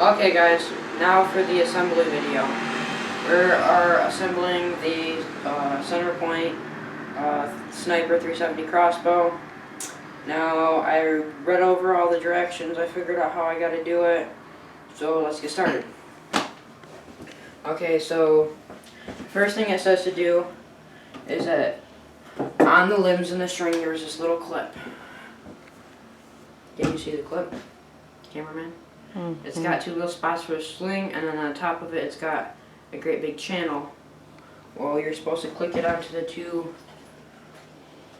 Okay guys, now for the assembly video. We are assembling the center point sniper 370 crossbow. Now I read over all the directions, I figured out how I gotta do it, so let's get started. Okay, so first thing it says to do is that on the limbs in the string there's this little clip. Can you see the clip, cameraman? Mm-hmm. It's got two little spots for a sling, and then on top of it it's got a great big channel. Well, you're supposed to click it onto the two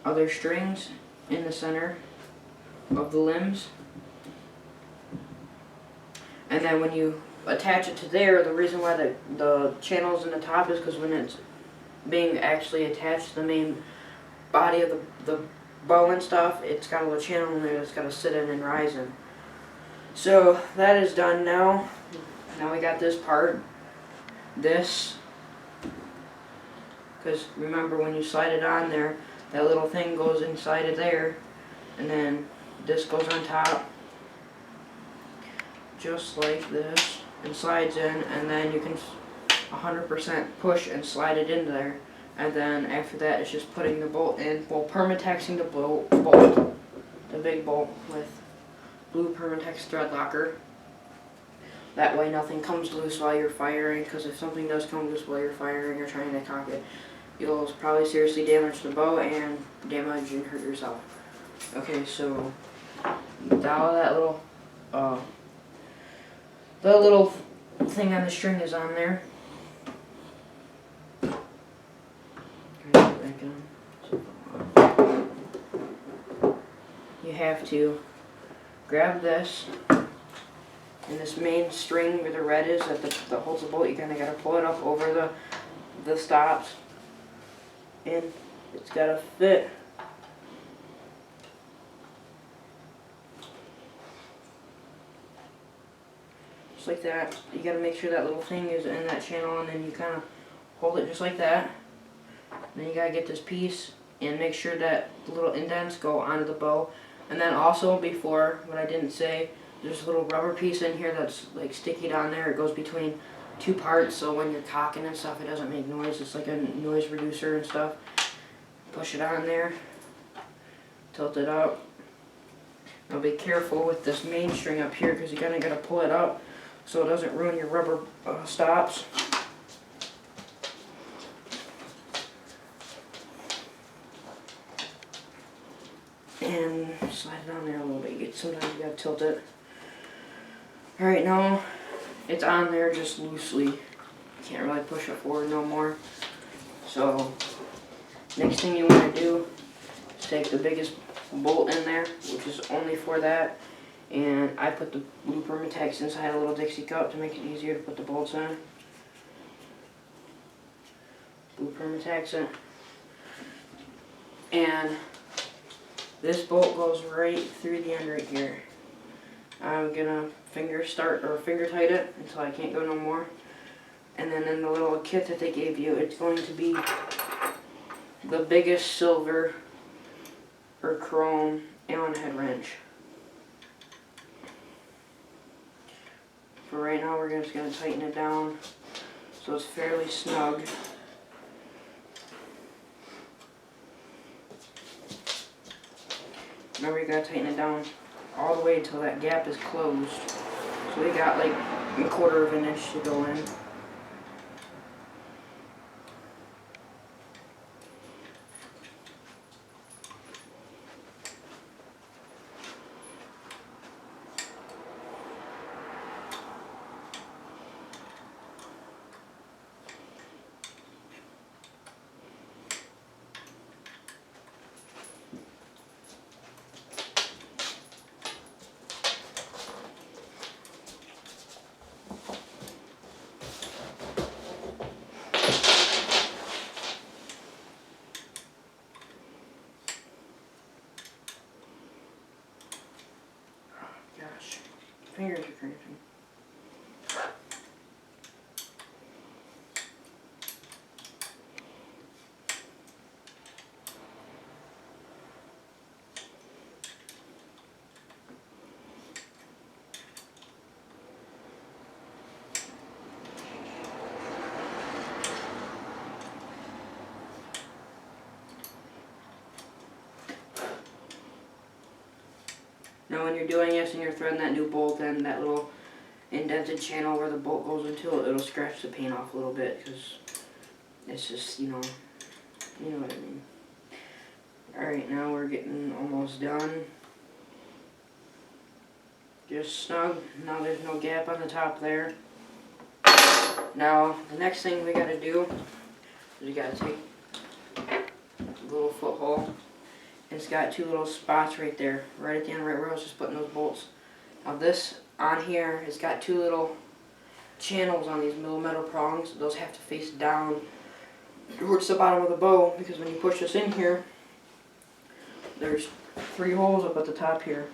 other strings in the center of the limbs. And then when you attach it to there, the reason why the channel's in the top is because when it's being actually attached to the main body of the bow and stuff, it's got a little channel in there that's got to sit in and rise in. So that is done now. Now we got this part. This, because remember when you slide it on there, that little thing goes inside of there, and then this goes on top, just like this, and slides in, and then you can 100% push and slide it in there. And then after that, it's just putting the bolt in, well, permatexing the bolt, the big bolt with blue Permatex thread locker. That way nothing comes loose while you're firing, because if something does come loose while you're firing or trying to cock it, you'll probably seriously damage the bow and damage and hurt yourself. Okay, so now that the little thing on the string is on there. You have to grab this, and this main string where the red is that holds the bolt, you kind of got to pull it up over the stops, and it's got to fit. Just like that. You got to make sure that little thing is in that channel, and then you kind of hold it just like that. Then you got to get this piece and make sure that the little indents go onto the bow. And then also, before, what I didn't say, there's a little rubber piece in here that's like sticky down there. It goes between two parts, so when you're cocking and stuff, it doesn't make noise. It's like a noise reducer and stuff. Push it on there, tilt it up. Now be careful with this main string up here, because you kind of got to pull it up so it doesn't ruin your rubber stops. And slide it on there a little bit. Sometimes you gotta tilt it. Alright, now it's on there just loosely. Can't really push it forward no more. So next thing you want to do is take the biggest bolt in there, which is only for that. And I put the blue Permatex inside a little Dixie cup to make it easier to put the bolts in. Blue Permatex it. And this bolt goes right through the end right here. I'm gonna finger tight it until I can't go no more. And then in the little kit that they gave you, it's going to be the biggest silver or chrome Allen head wrench. For right now, we're just gonna tighten it down so it's fairly snug. Remember, you gotta tighten it down all the way until that gap is closed. So we got like a quarter of an inch to go in. Gosh, fingers are cramping. Now when you're doing this and you're threading that new bolt in, that little indented channel where the bolt goes into it, it'll scratch the paint off a little bit because it's just, you know what I mean. Alright, now we're getting almost done. Just snug. Now there's no gap on the top there. Now the next thing we gotta do is we gotta take a little foot hole. It's got two little spots right there, right at the end, right where I was just putting those bolts. Now this on here has got two little channels on these middle metal prongs. Those have to face down towards the bottom of the bow, because when you push this in here, there's 3 holes up at the top here.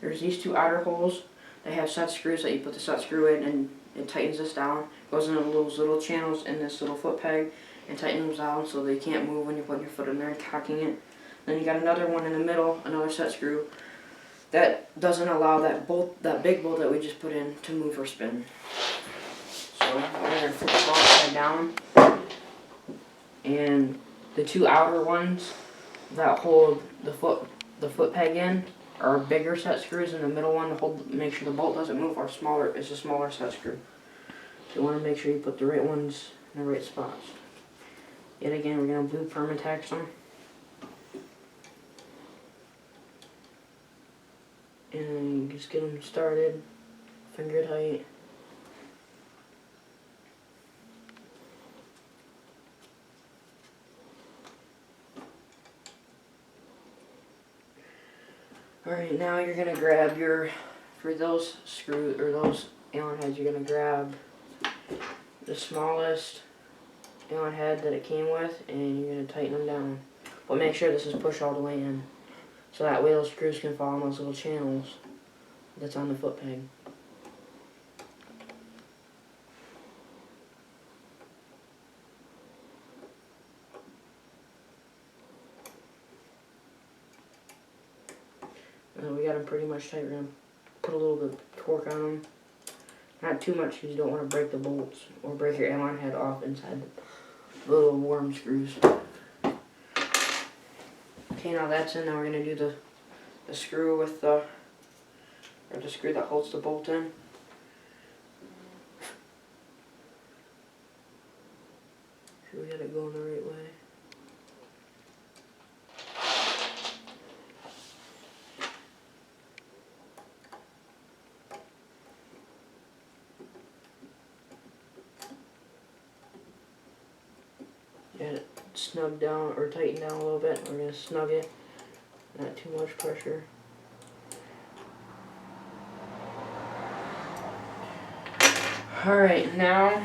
There's these 2 outer holes that have set screws that you put the set screw in, and it tightens this down. Goes into those little channels in this little foot peg and tightens them down so they can't move when you're putting your foot in there and cocking it. Then you got another one in the middle, another set screw that doesn't allow that bolt, that big bolt that we just put in, to move or spin. So we're going to flip the ball upside down, and the 2 outer ones that hold the foot peg in are bigger set screws, and the middle one to hold, make sure the bolt doesn't move, are smaller, is a smaller set screw. So you want to make sure you put the right ones in the right spots. Yet again, we're going to blue permatex them. And just get them started, finger tight. Alright, now you're going to grab your, for those screws, or those Allen heads, you're going to grab the smallest Allen head that it came with, and you're going to tighten them down. But make sure this is pushed all the way in, so that way those screws can fall in those little channels that's on the foot peg. We got them pretty much tight. We're going to put a little bit of torque on them. Not too much, because you don't want to break the bolts or break your Allen head off inside the little worm screws. Okay, now that's in. Now we're going to do the screw with the screw that holds the bolt in. So we got it going the right way. Got it snug down, or tighten down a little bit. We're going to snug it, not too much pressure. Alright, now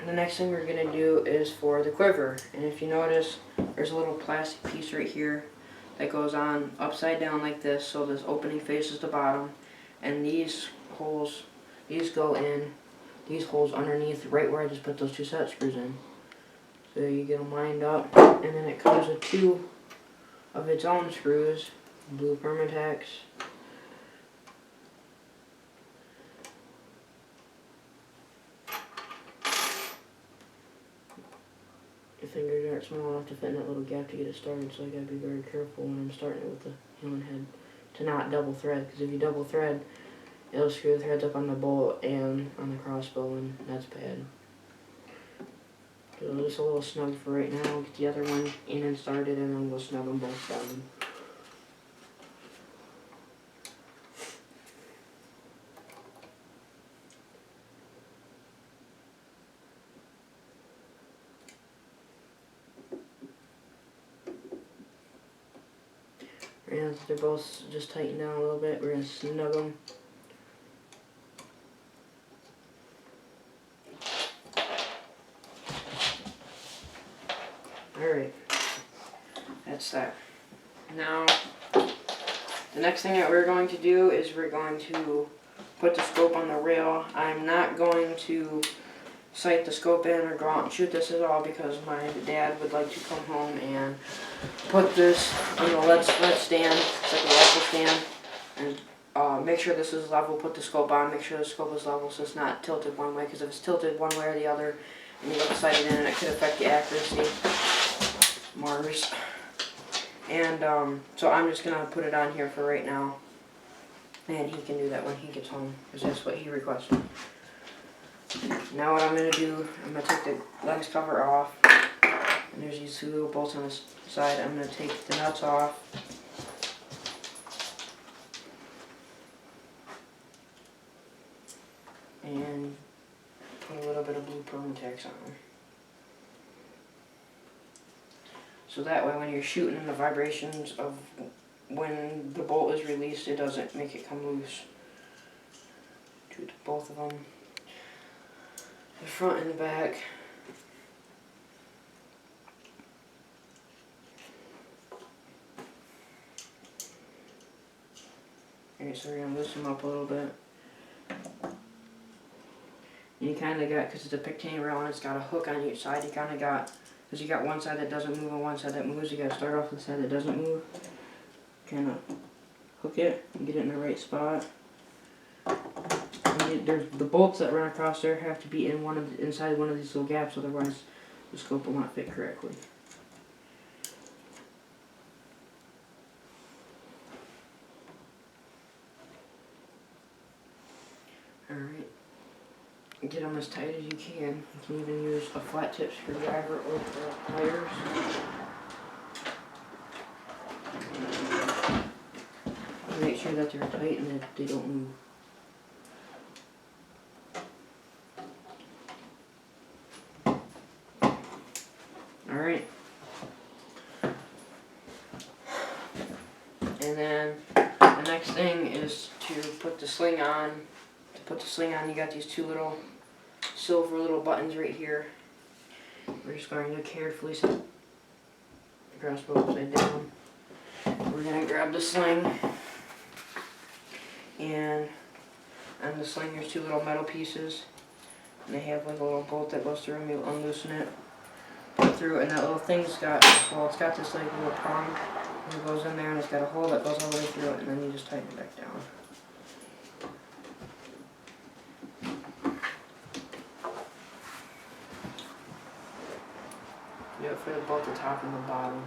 the next thing we're going to do is for the quiver. And if you notice, there's a little plastic piece right here that goes on upside down like this, so this opening faces the bottom, and these holes, these go in these holes underneath, right where I just put those 2 set screws in. So you get them lined up, and then it comes with 2 of its own screws, blue permatex. Your fingers aren't small enough to fit in that little gap to get it started, so I gotta be very careful when I'm starting it with the Allen head to not double thread, because if you double thread, it'll screw the threads up on the bolt and on the crossbow, and that's bad. So just a little snug for right now. Get the other one in and started, and then we'll snug them both down. And they're both just tightened down a little bit, we're going to snug them. Alright, that's that. Now, the next thing that we're going to do is we're going to put the scope on the rail. I'm not going to sight the scope in or go out and shoot this at all, because my dad would like to come home and put this on the lead stand. It's like a rifle stand, and make sure this is level. Put the scope on, make sure the scope is level so it's not tilted one way, because if it's tilted one way or the other and you go to sight it in, it could affect the accuracy. Mars. And so I'm just gonna put it on here for right now, and he can do that when he gets home, because that's what he requested. Now what I'm gonna do, I'm gonna take the lens cover off, and there's these 2 little bolts on this side. I'm gonna take the nuts off. And put a little bit of blue Permatex on them. So that way when you're shooting in the vibrations of when the bolt is released, it doesn't make it come loose. Do both of them. The front and the back. Alright, so we're going to loosen them up a little bit. And you kind of got, because it's a Picatinny rail and it's got a hook on each side, you kind of got, because you got one side that doesn't move and one side that moves, you got to start off with the side that doesn't move. Kind of hook it and get it in the right spot. There's the bolts that run across there have to be in inside one of these little gaps, otherwise the scope will not fit correctly. Alright, get them as tight as you can. You can even use a flat tip screwdriver or pliers. Make sure that they're tight and that they don't move. Alright. And then the next thing is to put the sling on. To put the sling on, you got these 2 little silver little buttons right here. We're just going to carefully set the crossbow upside down. We're going to grab the sling, and on the sling there's 2 little metal pieces, and they have like a little bolt that goes through, and you unloosen it, put it through, and that little thing's got, well, it's got this like little prong, and it goes in there, and it's got a hole that goes all the way through it, and then you just tighten it back down. Do it for both the top and the bottom.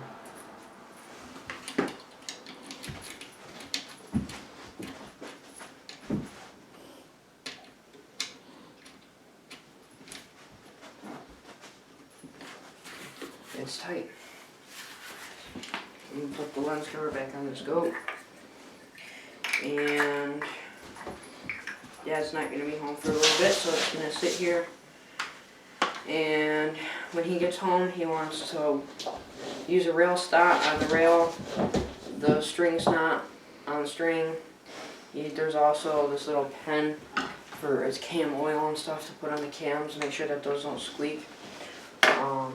It's tight. I'm going to put the lens cover back on the scope. And Dad's not going to be home for a little bit, so it's going to sit here. And when he gets home, he wants to use a rail stop on the rail, the string's not on the string. There's also this little pen for his cam oil and stuff to put on the cams, make sure that those don't squeak. And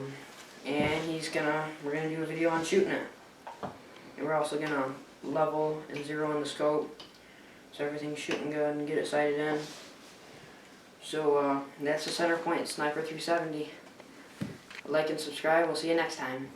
we're gonna do a video on shooting it. And we're also gonna level and zero in the scope, so everything's shooting good, and get it sighted in. So that's the center point, Sniper 370. Like and subscribe, we'll see you next time.